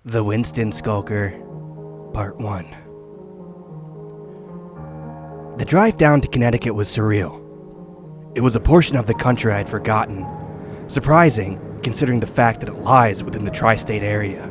The Winston Skulker, Part 1. The drive down to Connecticut was surreal. It was a portion of the country I had forgotten, surprising considering the fact that it lies within the tri-state area.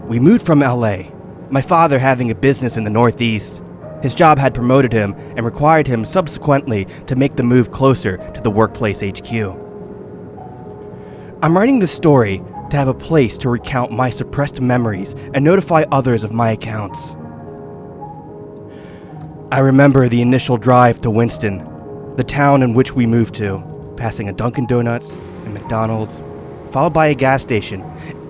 We moved from LA, my father having a business in the Northeast. His job had promoted him and required him subsequently to make the move closer to the workplace HQ. I'm writing this story to have a place to recount my suppressed memories and notify others of my accounts. I remember the initial drive to Winston, the town in which we moved to, passing a Dunkin' Donuts and McDonald's, followed by a gas station.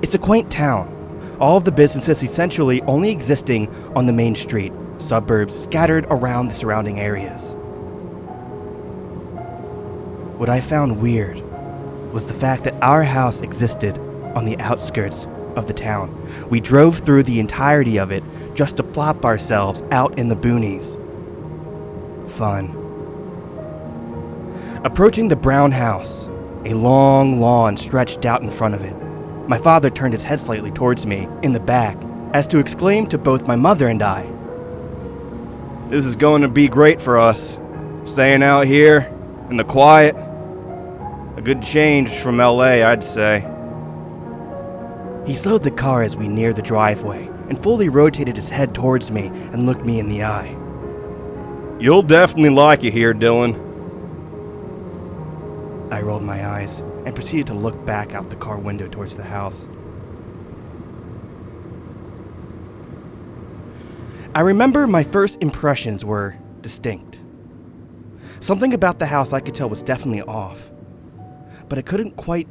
It's a quaint town, all of the businesses essentially only existing on the main street, suburbs scattered around the surrounding areas. What I found weird was the fact that our house existed on the outskirts of the town. We drove through the entirety of it just to plop ourselves out in the boonies. Fun. Approaching the brown house, a long lawn stretched out in front of it. My father turned his head slightly towards me in the back as to exclaim to both my mother and I, "This is going to be great for us, staying out here in the quiet. A good change from LA, I'd say." He slowed the car as we neared the driveway and fully rotated his head towards me and looked me in the eye. "You'll definitely like it here, Dylan." I rolled my eyes and proceeded to look back out the car window towards the house. I remember my first impressions were distinct. Something about the house I could tell was definitely off, but I couldn't quite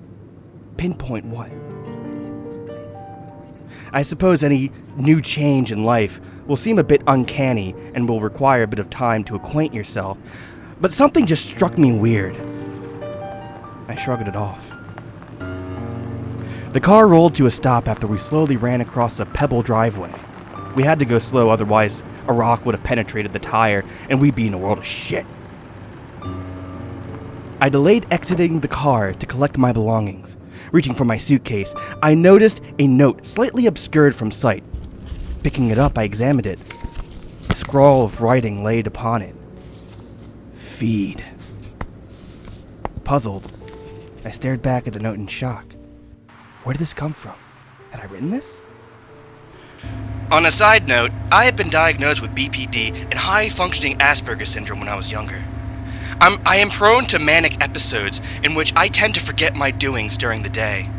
pinpoint what. I suppose any new change in life will seem a bit uncanny and will require a bit of time to acquaint yourself, but something just struck me weird. I shrugged it off. The car rolled to a stop after we slowly ran across a pebble driveway. We had to go slow, otherwise a rock would have penetrated the tire and we'd be in a world of shit. I delayed exiting the car to collect my belongings. Reaching for my suitcase, I noticed a note slightly obscured from sight. Picking it up, I examined it. A scrawl of writing laid upon it. Feed. Puzzled, I stared back at the note in shock. Where did this come from? Had I written this? On a side note, I had been diagnosed with BPD and high-functioning Asperger's syndrome when I was younger. I am prone to manic episodes in which I tend to forget my doings during the day.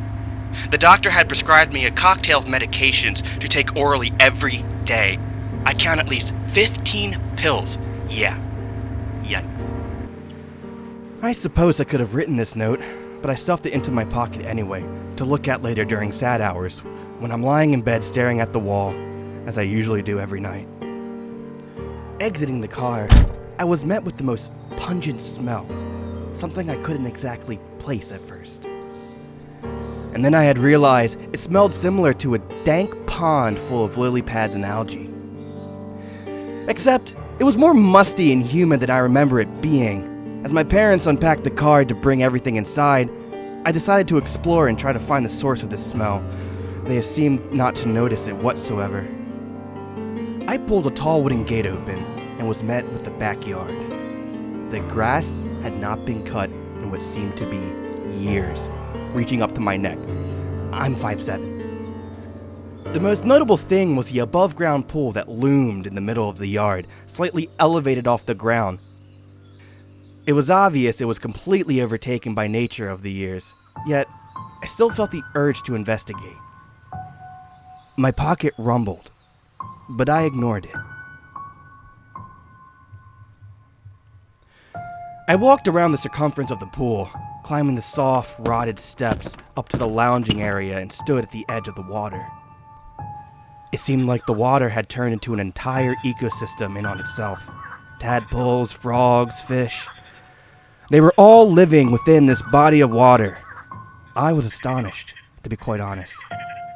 The doctor had prescribed me a cocktail of medications to take orally every day. I count at least 15 pills. Yeah. Yikes. I suppose I could have written this note, but I stuffed it into my pocket anyway, to look at later during sad hours, when I'm lying in bed staring at the wall, as I usually do every night. Exiting the car, I was met with the most pungent smell, something I couldn't exactly place at first. And then I had realized it smelled similar to a dank pond full of lily pads and algae. Except, it was more musty and humid than I remember it being. As my parents unpacked the car to bring everything inside, I decided to explore and try to find the source of this smell. They seemed not to notice it whatsoever. I pulled a tall wooden gate open and was met with the backyard. The grass had not been cut in what seemed to be years, reaching up to my neck. I'm 5'7". The most notable thing was the above-ground pool that loomed in the middle of the yard, slightly elevated off the ground. It was obvious it was completely overtaken by nature of the years, yet I still felt the urge to investigate. My pocket rumbled, but I ignored it. I walked around the circumference of the pool, climbing the soft, rotted steps up to the lounging area and stood at the edge of the water. It seemed like the water had turned into an entire ecosystem in on itself. Tadpoles, frogs, fish. They were all living within this body of water. I was astonished, to be quite honest,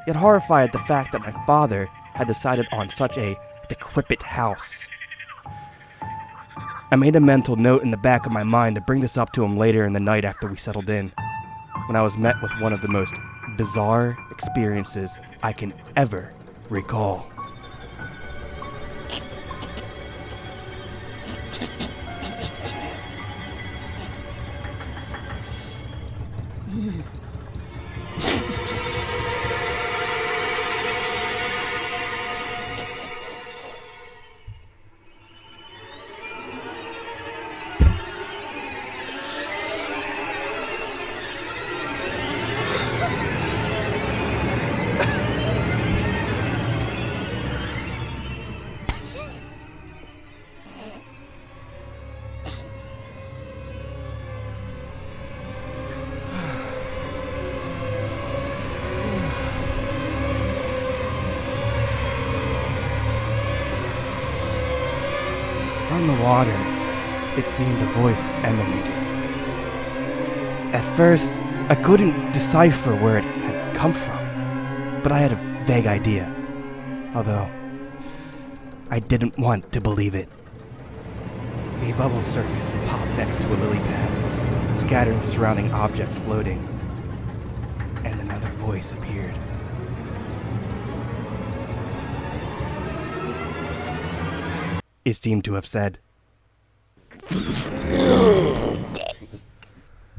yet horrified at the fact that my father had decided on such a decrepit house. I made a mental note in the back of my mind to bring this up to him later in the night after we settled in. when I was met with one of the most bizarre experiences I can ever recall. From the water, it seemed a voice emanated. At first, I couldn't decipher where it had come from, but I had a vague idea, although I didn't want to believe it. A bubble surfaced and popped next to a lily pad, scattering the surrounding objects floating, and another voice appeared. It seemed to have said,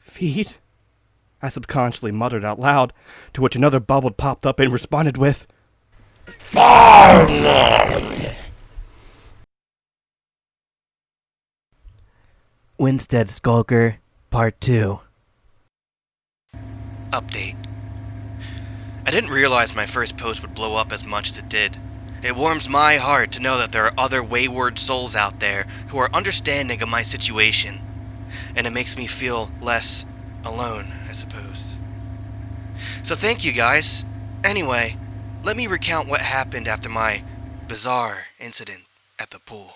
"Feed?" I subconsciously muttered out loud, to which another bubble popped up and responded with, Winston Skulker, Part 2. Update. I didn't realize my first post would blow up as much as it did. It warms my heart to know that there are other wayward souls out there who are understanding of my situation, and it makes me feel less alone, I suppose. So thank you guys. Anyway, let me recount what happened after my bizarre incident at the pool.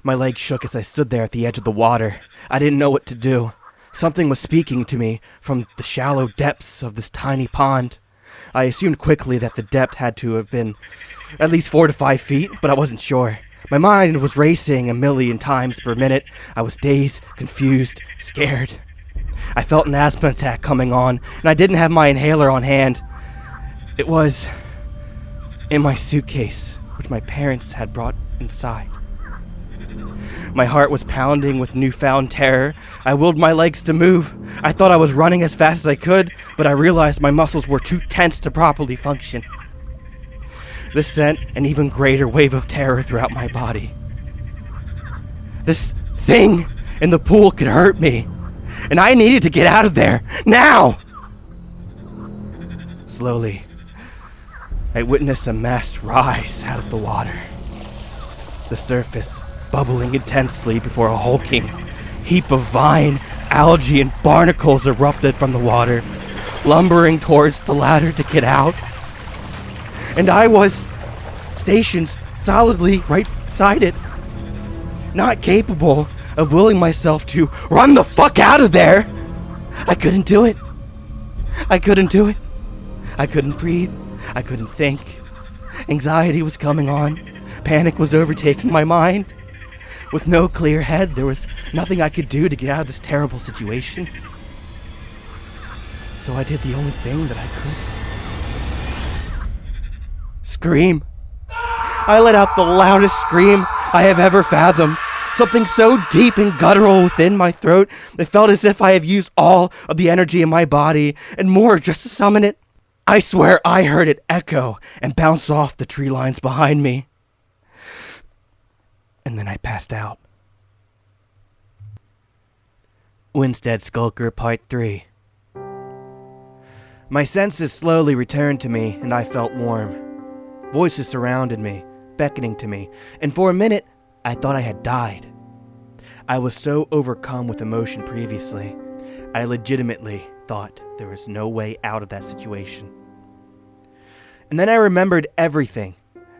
My legs shook as I stood there at the edge of the water. I didn't know what to do. Something was speaking to me from the shallow depths of this tiny pond. I assumed quickly that the depth had to have been at least 4 to 5 feet, but I wasn't sure. My mind was racing a million times per minute. I was dazed, confused, scared. I felt an asthma attack coming on, and I didn't have my inhaler on hand. It was in my suitcase, which my parents had brought inside. My heart was pounding with newfound terror. I willed my legs to move. I thought I was running as fast as I could, but I realized my muscles were too tense to properly function. This sent an even greater wave of terror throughout my body. This thing in the pool could hurt me, and I needed to get out of there, now! Slowly, I witnessed a mass rise out of the water. The surface bubbling intensely before a hulking heap of vine, algae, and barnacles erupted from the water, lumbering towards the ladder to get out. And I was stationed solidly right beside it, not capable of willing myself to run the fuck out of there. I couldn't do it. I couldn't do it. I couldn't breathe. I couldn't think. Anxiety was coming on. Panic was overtaking my mind. With no clear head, there was nothing I could do to get out of this terrible situation. So I did the only thing that I could. Scream. I let out the loudest scream I have ever fathomed. Something so deep and guttural within my throat, it felt as if I have used all of the energy in my body and more just to summon it. I swear I heard it echo and bounce off the tree lines behind me. And then I passed out. Winston Skulker, Part 3. My senses slowly returned to me, and I felt warm. Voices surrounded me, beckoning to me, and for a minute, I thought I had died. I was so overcome with emotion previously, I legitimately thought there was no way out of that situation. And then I remembered everything.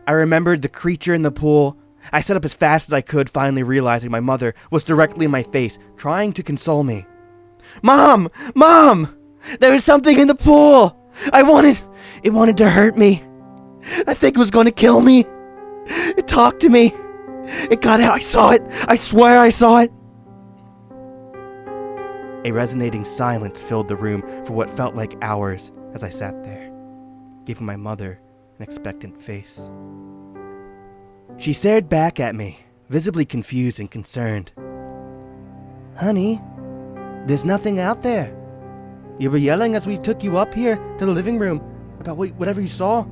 I remembered the creature in the pool. I sat up as fast as I could, finally realizing my mother was directly in my face, trying to console me. Mom! Mom! There was something in the pool! It wanted to hurt me. I think it was going to kill me. It talked to me. It got out. I saw it. I swear I saw it. A resonating silence filled the room for what felt like hours as I sat there, giving my mother an expectant face. She stared back at me, visibly confused and concerned. "Honey, there's nothing out there. You were yelling as we took you up here to the living room about whatever you saw.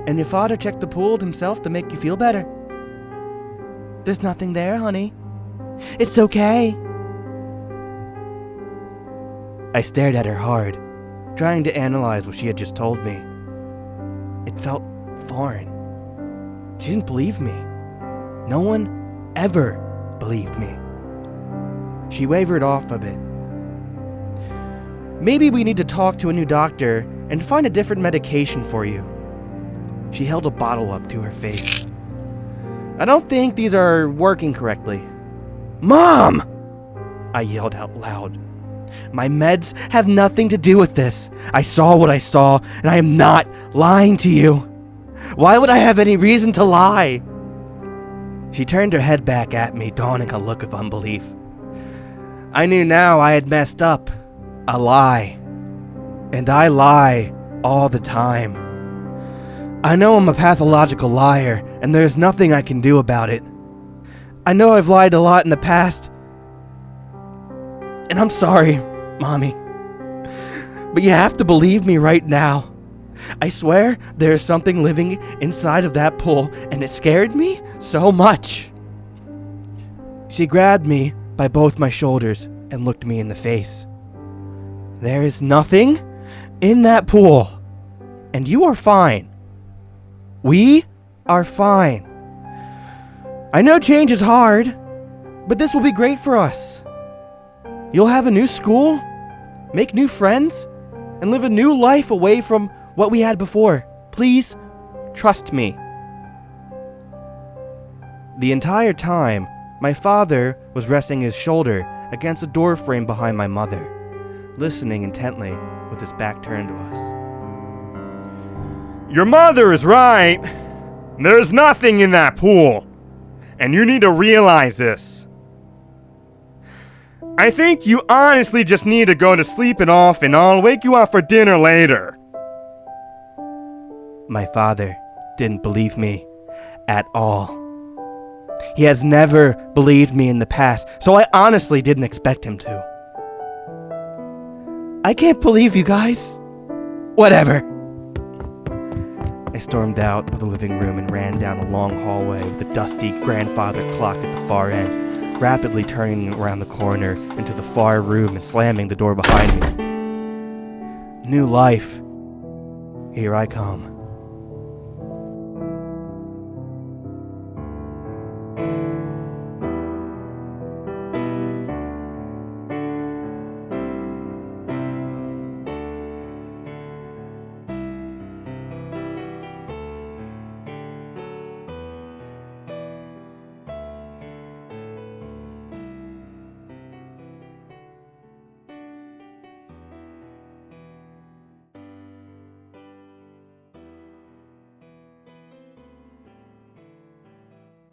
And your father checked the pool himself to make you feel better. There's nothing there, honey. It's okay." I stared at her hard, trying to analyze what she had just told me. It felt foreign. She didn't believe me. No one ever believed me. She wavered off a bit. "Maybe we need to talk to a new doctor and find a different medication for you." She held a bottle up to her face. "I don't think these are working correctly." "Mom!" I yelled out loud. "My meds have nothing to do with this. I saw what I saw, and I am not lying to you. Why would I have any reason to lie?" She turned her head back at me, donning a look of unbelief. I knew now I had messed up. A lie. And I lie all the time. I know I'm a pathological liar, and there's nothing I can do about it. I know I've lied a lot in the past, and I'm sorry, Mommy. But you have to believe me right now. I swear there is something living inside of that pool, and it scared me so much." She grabbed me by both my shoulders and looked me in the face. "There is nothing in that pool, and you are fine. We are fine. I know change is hard, but this will be great for us. You'll have a new school, make new friends, and live a new life away from what we had before. Please, trust me." The entire time, my father was resting his shoulder against a door frame behind my mother, listening intently with his back turned to us. "Your mother is right. There's nothing in that pool, and you need to realize this. I think you honestly just need to go to sleep it off, and I'll wake you up for dinner later." My father didn't believe me at all. He has never believed me in the past, so I honestly didn't expect him to. "I can't believe you guys. Whatever." I stormed out of the living room and ran down a long hallway with a dusty grandfather clock at the far end, rapidly turning around the corner into the far room and slamming the door behind me. New life. Here I come.